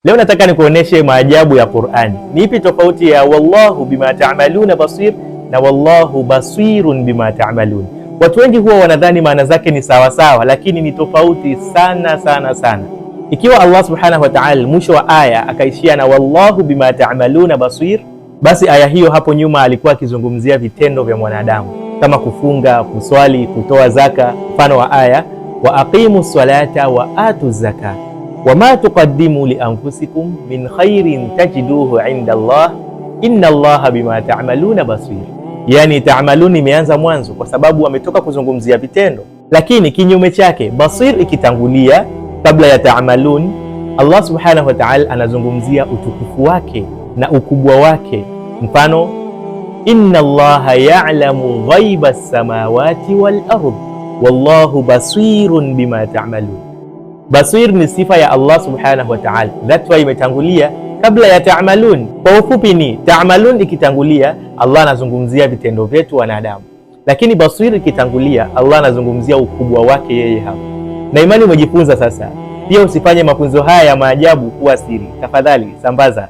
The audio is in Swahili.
Leo nataka nikuoneshe maajabu ya Qur'ani. Ni ipi tofauti ya wallahu bima ta'maluna basir na wallahu basirun bima ta'malun? Watu wengi huwa wanadhani maana zake ni sawa sawa, lakini ni tofauti sana sana sana. Ikiwa Allah subhanahu wa ta'ala mwisho wa aya akaishia na wallahu bima ta'maluna basir, basi aya hiyo hapo nyuma alikuwa akizungumzia vitendo vya mwanadamu kama kufunga, kuswali, kutoa zaka. Mfano wa aya wa aqimu salata wa atu zaka wama tuqaddimu li anfusikum min khairin tajiduhu inda Allah inna Allaha bima ta'maluna basir. Yani ta'malun imeanza mwanzo kwa sababu wametoka kuzungumzia vitendo, lakini kinyume chake basir ikitangulia kabla ya ta'malun, Allah subhanahu wa ta'ala anazungumzia utukufu wake na ukubwa wake. Mfano, inna Allaha ya'lamu ghaiba as-samawati wal ard wallahu basirun bima ta'malun. Basir ni sifa ya Allah subhanahu wa ta'ala, that's why imetangulia kabla ya ta'malun. Kwa ufupi ni ta'malun ikitangulia, Allah anazungumzia vitendo vyetu wanadamu, lakini basir ikitangulia, Allah anazungumzia ukubwa wake yeye hapo. Na imani umejifunza sasa. Pia usifanye mafunzo haya ya maajabu kuwa siri. Tafadhali sambaza.